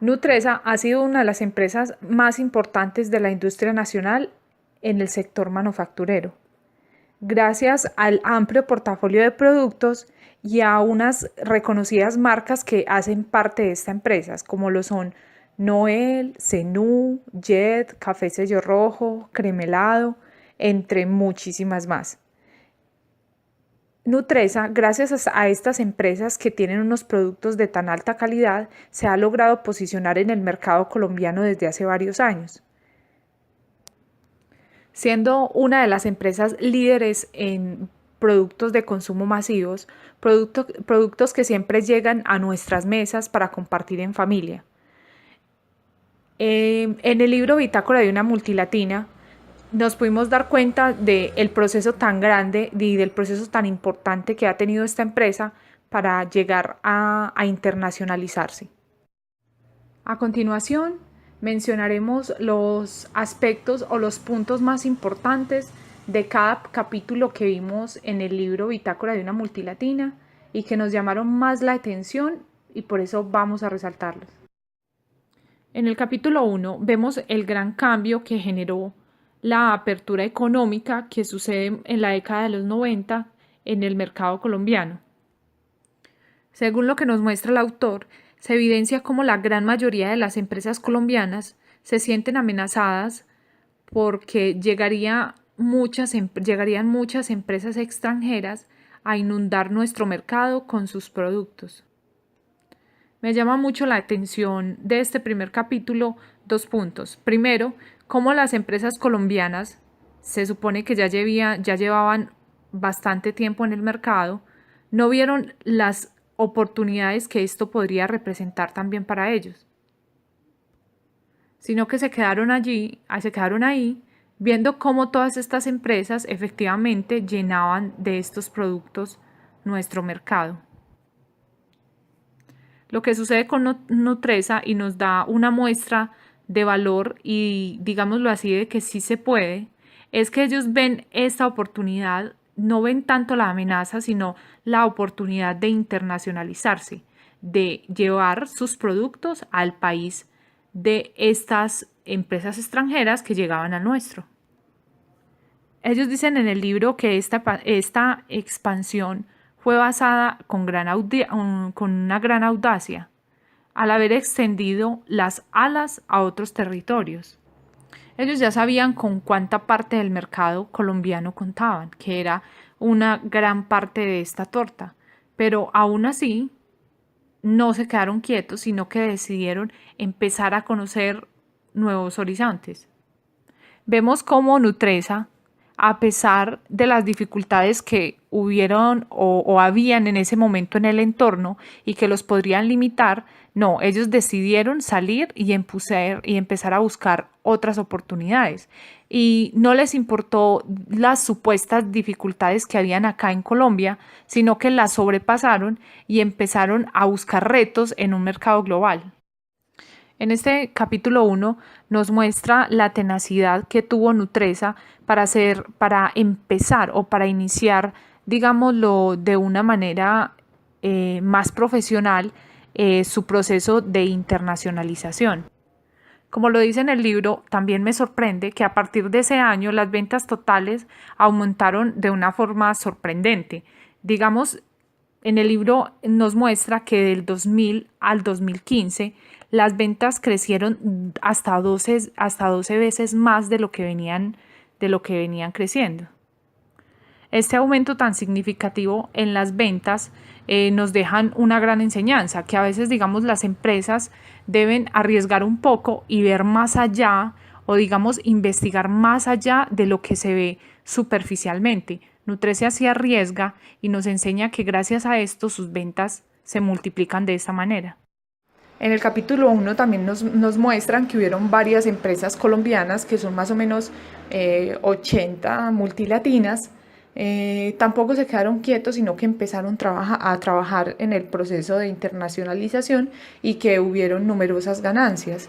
Nutresa ha sido una de las empresas más importantes de la industria nacional en el sector manufacturero, gracias al amplio portafolio de productos y a unas reconocidas marcas que hacen parte de esta empresa, como lo son Noel, Zenú, Jet, Café Sello Rojo, Cremelado, entre muchísimas más. Nutresa, gracias a estas empresas que tienen unos productos de tan alta calidad, se ha logrado posicionar en el mercado colombiano desde hace varios años, siendo una de las empresas líderes en productos de consumo masivos, productos que siempre llegan a nuestras mesas para compartir en familia. En el libro Bitácora de una multilatina, nos pudimos dar cuenta del proceso tan grande y del proceso tan importante que ha tenido esta empresa para llegar a internacionalizarse. A continuación, mencionaremos los aspectos o los puntos más importantes de cada capítulo que vimos en el libro Bitácora de una multilatina y que nos llamaron más la atención y por eso vamos a resaltarlos. En el capítulo 1 vemos el gran cambio que generó la apertura económica que sucede en la década de los 90 en el mercado colombiano. Según lo que nos muestra el autor, se evidencia cómo la gran mayoría de las empresas colombianas se sienten amenazadas porque llegarían muchas empresas extranjeras a inundar nuestro mercado con sus productos. Me llama mucho la atención de este primer capítulo dos puntos. Primero, cómo las empresas colombianas se supone que ya llevaban bastante tiempo en el mercado, no vieron las oportunidades que esto podría representar también para ellos, sino que se quedaron ahí, viendo cómo todas estas empresas efectivamente llenaban de estos productos nuestro mercado. Lo que sucede con Nutresa y nos da una muestra de valor y digámoslo así de que sí se puede, es que ellos ven esta oportunidad, no ven tanto la amenaza, sino la oportunidad de internacionalizarse, de llevar sus productos al país de estas empresas extranjeras que llegaban al nuestro. Ellos dicen en el libro que esta expansión fue basada con una gran audacia, al haber extendido las alas a otros territorios. Ellos ya sabían con cuánta parte del mercado colombiano contaban, que era una gran parte de esta torta, pero aún así no se quedaron quietos, sino que decidieron empezar a conocer nuevos horizontes. Vemos cómo Nutresa, a pesar de las dificultades que hubieron o habían en ese momento en el entorno y que los podrían limitar, no, ellos decidieron salir y empezar a buscar otras oportunidades. Y no les importó las supuestas dificultades que habían acá en Colombia, sino que las sobrepasaron y empezaron a buscar retos en un mercado global. En este capítulo 1 nos muestra la tenacidad que tuvo Nutresa para empezar o para iniciar, digámoslo de una manera más profesional, su proceso de internacionalización. Como lo dice en el libro, también me sorprende que a partir de ese año las ventas totales aumentaron de una forma sorprendente. Digamos, en el libro nos muestra que del 2000 al 2015 las ventas crecieron hasta 12 veces más de lo que venían creciendo. Este aumento tan significativo en las ventas nos dejan una gran enseñanza, que a veces, digamos, las empresas deben arriesgar un poco y ver más allá o, digamos, investigar más allá de lo que se ve superficialmente. Nutresa sí arriesga y nos enseña que gracias a esto sus ventas se multiplican de esta manera. En el capítulo 1 también nos muestran que hubieron varias empresas colombianas, que son más o menos 80 multilatinas. Tampoco se quedaron quietos, sino que empezaron a trabajar en el proceso de internacionalización y que hubieron numerosas ganancias.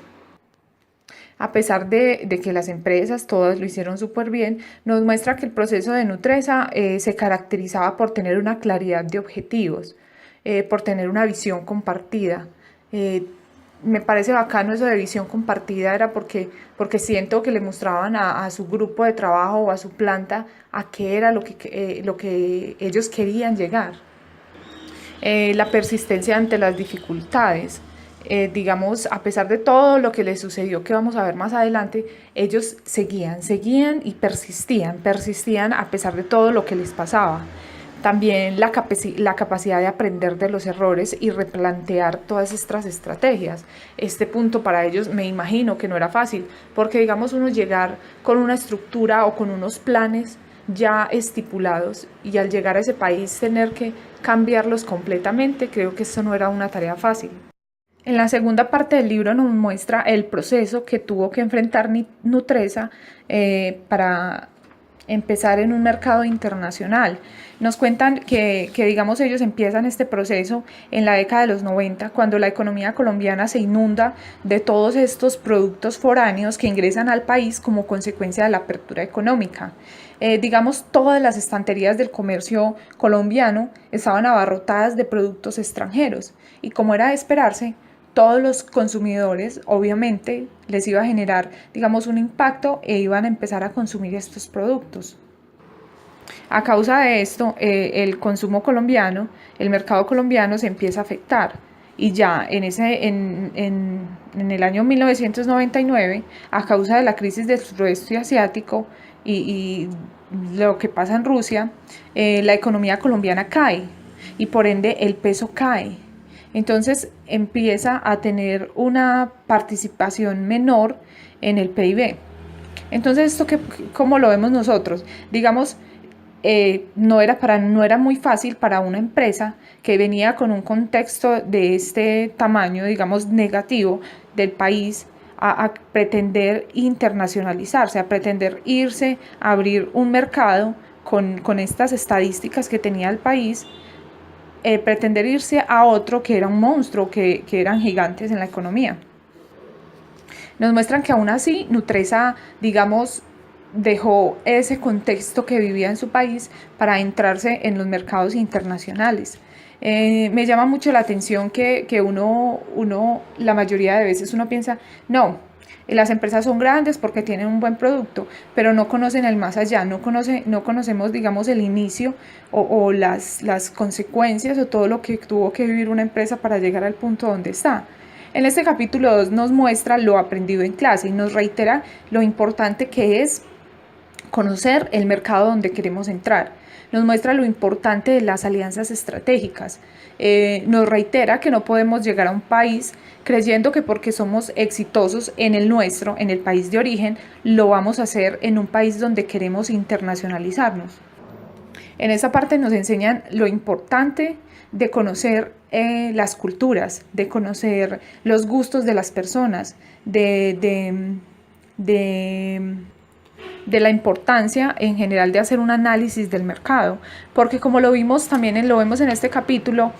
A pesar de que las empresas todas lo hicieron súper bien, nos muestra que el proceso de Nutresa se caracterizaba por tener una claridad de objetivos, por tener una visión compartida, me parece bacano eso de visión compartida, era porque siento que le mostraban a su grupo de trabajo o a su planta a qué era lo que ellos querían llegar. La persistencia ante las dificultades. Digamos, a pesar de todo lo que les sucedió, que vamos a ver más adelante, ellos seguían y persistían a pesar de todo lo que les pasaba. También la capacidad de aprender de los errores y replantear todas estas estrategias. Este punto para ellos me imagino que no era fácil, porque digamos uno llegar con una estructura o con unos planes ya estipulados y al llegar a ese país tener que cambiarlos completamente, creo que eso no era una tarea fácil. En la segunda parte del libro nos muestra el proceso que tuvo que enfrentar Nutresa para empezar en un mercado internacional. Nos cuentan que, digamos, ellos empiezan este proceso en la década de los 90, cuando la economía colombiana se inunda de todos estos productos foráneos que ingresan al país como consecuencia de la apertura económica. Digamos, todas las estanterías del comercio colombiano estaban abarrotadas de productos extranjeros y, como era de esperarse, todos los consumidores obviamente les iba a generar, digamos, un impacto e iban a empezar a consumir estos productos. A causa de esto, el consumo colombiano, el mercado colombiano se empieza a afectar. Y ya en el año 1999, a causa de la crisis del sureste asiático y lo que pasa en Rusia, la economía colombiana cae y por ende el peso cae. Entonces empieza a tener una participación menor en el PIB. Entonces, ¿esto cómo lo vemos nosotros? Digamos, no era muy fácil para una empresa que venía con un contexto de este tamaño, digamos, negativo del país, a pretender internacionalizarse, a pretender irse a abrir un mercado con estas estadísticas que tenía el país, pretender irse a otro que era un monstruo, que eran gigantes en la economía. Nos muestran que aún así Nutresa, digamos, dejó ese contexto que vivía en su país para entrarse en los mercados internacionales. Me llama mucho la atención que uno, la mayoría de veces uno piensa, no, las empresas son grandes porque tienen un buen producto, pero no conocen el más allá, no conocemos, digamos, el inicio o las consecuencias o todo lo que tuvo que vivir una empresa para llegar al punto donde está. En este capítulo 2 nos muestra lo aprendido en clase y nos reitera lo importante que es conocer el mercado donde queremos entrar. Nos muestra lo importante de las alianzas estratégicas. Nos reitera que no podemos llegar a un país creyendo que porque somos exitosos en el nuestro, en el país de origen, lo vamos a hacer en un país donde queremos internacionalizarnos. En esa parte nos enseñan lo importante de conocer las culturas, de conocer los gustos de las personas, de la importancia en general de hacer un análisis del mercado, porque como lo vimos también lo vemos en este capítulo,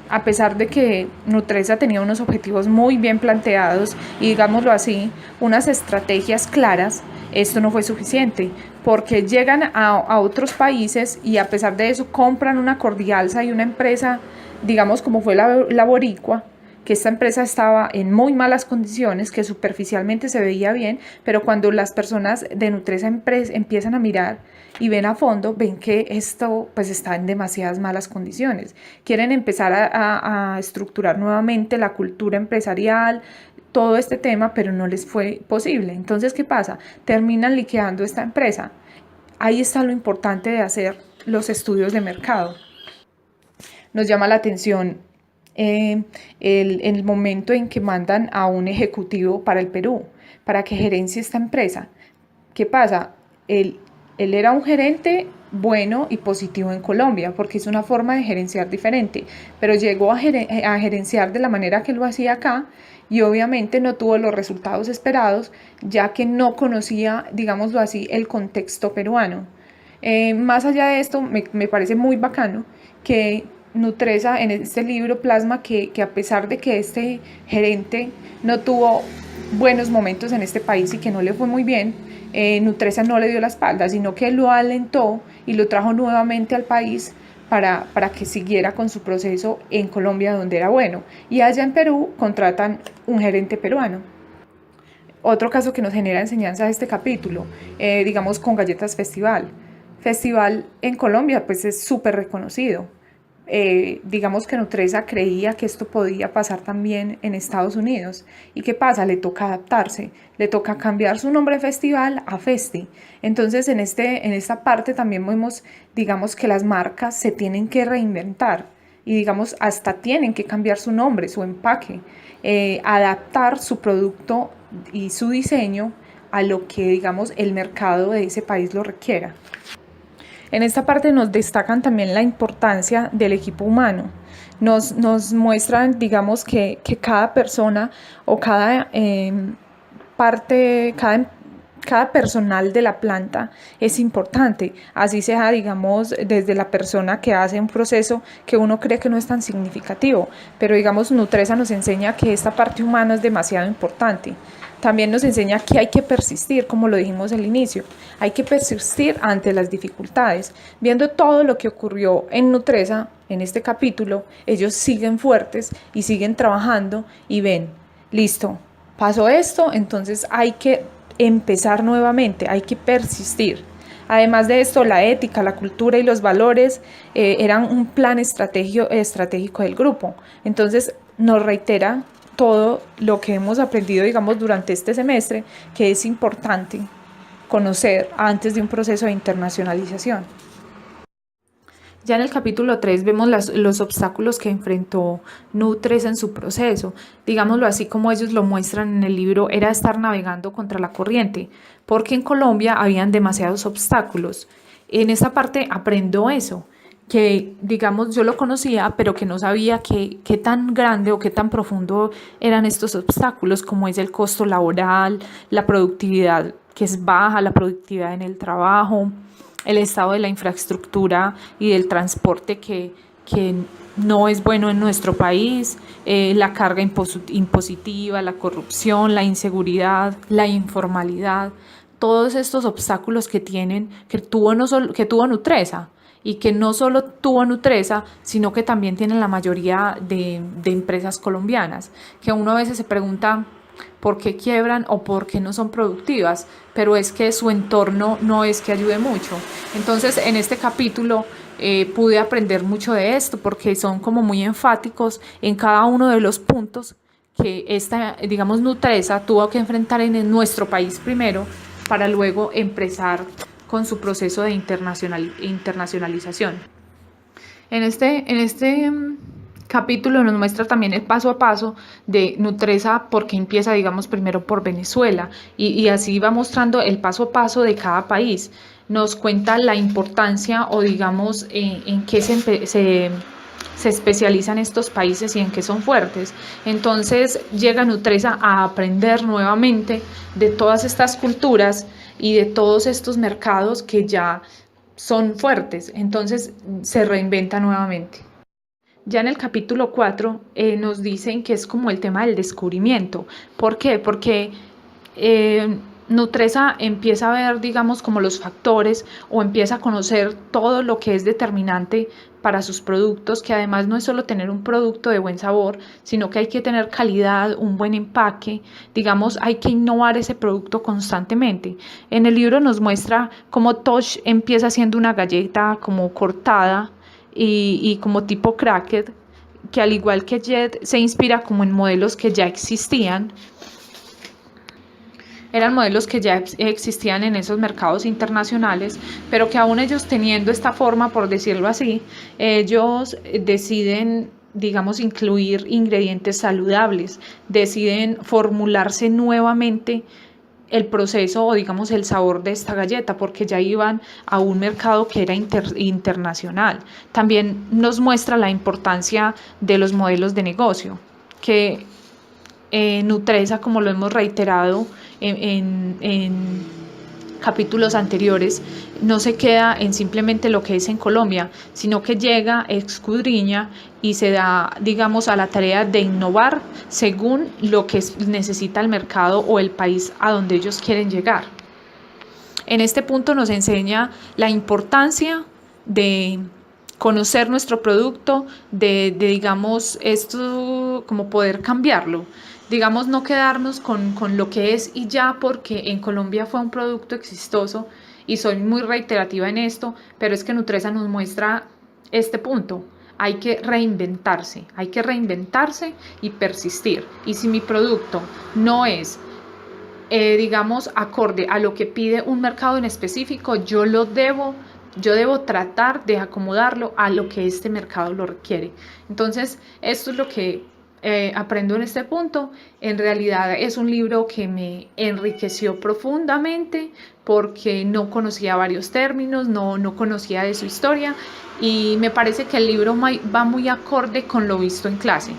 a pesar de que Nutresa tenía unos objetivos muy bien planteados y, digámoslo así, unas estrategias claras, esto no fue suficiente, porque llegan a otros países y a pesar de eso compran una Cordialsa y una empresa, digamos como fue la Boricua, que esta empresa estaba en muy malas condiciones, que superficialmente se veía bien, pero cuando las personas de Nutresa empiezan a mirar y ven a fondo, ven que esto pues está en demasiadas malas condiciones. Quieren empezar a estructurar nuevamente la cultura empresarial, todo este tema, pero no les fue posible. Entonces, ¿qué pasa? Terminan liquidando esta empresa. Ahí está lo importante de hacer los estudios de mercado. Nos llama la atención el momento en que mandan a un ejecutivo para el Perú, para que gerencie esta empresa. ¿Qué pasa? Él era un gerente bueno y positivo en Colombia, porque es una forma de gerenciar diferente, pero llegó a gerenciar de la manera que lo hacía acá y obviamente no tuvo los resultados esperados, ya que no conocía, digámoslo así, el contexto peruano. Más allá de esto, me parece muy bacano que Nutresa en este libro plasma que a pesar de que este gerente no tuvo buenos momentos en este país y que no le fue muy bien, Nutresa no le dio la espalda, sino que lo alentó y lo trajo nuevamente al país para que siguiera con su proceso en Colombia, donde era bueno. Y allá en Perú contratan un gerente peruano. Otro caso que nos genera enseñanza de este capítulo, digamos con Galletas Festival. Festival en Colombia pues es súper reconocido. Digamos que Nutresa creía que esto podía pasar también en Estados Unidos. ¿Y qué pasa? Le toca adaptarse, le toca cambiar su nombre Festival a Festi. Entonces en esta parte también vemos, digamos que las marcas se tienen que reinventar y digamos hasta tienen que cambiar su nombre, su empaque, adaptar su producto y su diseño a lo que digamos el mercado de ese país lo requiera. En esta parte nos destacan también la importancia del equipo humano. Nos muestran, digamos, que cada persona o cada cada personal de la planta es importante, así sea, digamos, desde la persona que hace un proceso que uno cree que no es tan significativo, pero digamos, Nutresa nos enseña que esta parte humana es demasiado importante. También nos enseña que hay que persistir, como lo dijimos al inicio, hay que persistir ante las dificultades. Viendo todo lo que ocurrió en Nutresa, en este capítulo, ellos siguen fuertes y siguen trabajando y ven, listo, pasó esto, entonces hay que empezar nuevamente, hay que persistir. Además de esto, la ética, la cultura y los valores eran un plan estratégico del grupo. Entonces nos reitera todo lo que hemos aprendido, digamos, durante este semestre, que es importante conocer antes de un proceso de internacionalización. Ya en el capítulo 3 vemos los obstáculos que enfrentó Nutresa en su proceso. Digámoslo así como ellos lo muestran en el libro, era estar navegando contra la corriente, porque en Colombia habían demasiados obstáculos. En esta parte aprendo eso, que digamos yo lo conocía, pero que no sabía qué tan grande o qué tan profundo eran estos obstáculos, como es el costo laboral, la productividad que es baja, la productividad en el trabajo, el estado de la infraestructura y del transporte que no es bueno en nuestro país, la carga impositiva, la corrupción, la inseguridad, la informalidad, todos estos obstáculos que tuvo Nutresa, y que no solo tuvo Nutresa, sino que también tienen la mayoría de empresas colombianas, que uno a veces se pregunta por qué quiebran o por qué no son productivas, pero es que su entorno no es que ayude mucho. Entonces en este capítulo pude aprender mucho de esto, porque son como muy enfáticos en cada uno de los puntos que digamos, Nutresa tuvo que enfrentar en nuestro país primero, para luego empezar con su proceso de internacionalización. En este capítulo nos muestra también el paso a paso de Nutresa, porque empieza, digamos, primero por Venezuela y así va mostrando el paso a paso de cada país. Nos cuenta la importancia o digamos en qué se especializan estos países y en qué son fuertes. Entonces llega Nutresa a aprender nuevamente de todas estas culturas y de todos estos mercados que ya son fuertes. Entonces se reinventa nuevamente. Ya en el capítulo 4 nos dicen que es como el tema del descubrimiento. ¿Por qué? Porque Nutresa empieza a ver, digamos, como los factores o empieza a conocer todo lo que es determinante para sus productos, que además no es solo tener un producto de buen sabor, sino que hay que tener calidad, un buen empaque, digamos, hay que innovar ese producto constantemente. En el libro nos muestra cómo Tosh empieza haciendo una galleta como cortada y como tipo cracker, que al igual que Jet se inspira como en modelos que ya existían. Eran modelos que ya existían en esos mercados internacionales, pero que aún ellos teniendo esta forma, por decirlo así, ellos deciden, digamos, incluir ingredientes saludables, deciden formularse nuevamente el proceso o digamos el sabor de esta galleta, porque ya iban a un mercado que era internacional. También nos muestra la importancia de los modelos de negocio, que Nutresa, como lo hemos reiterado en capítulos anteriores, no se queda en simplemente lo que es en Colombia, sino que llega, escudriña y se da, digamos, a la tarea de innovar según lo que necesita el mercado o el país a donde ellos quieren llegar. En este punto nos enseña la importancia de conocer nuestro producto, digamos, esto, como poder cambiarlo. Digamos, no quedarnos con lo que es y ya, porque en Colombia fue un producto exitoso y soy muy reiterativa en esto, pero es que Nutresa nos muestra este punto. Hay que reinventarse y persistir. Y si mi producto no es, digamos, acorde a lo que pide un mercado en específico, yo debo tratar de acomodarlo a lo que este mercado lo requiere. Entonces, esto es lo que aprendo en este punto. En realidad es un libro que me enriqueció profundamente porque no conocía varios términos, no conocía de su historia, y me parece que el libro va muy acorde con lo visto en clase.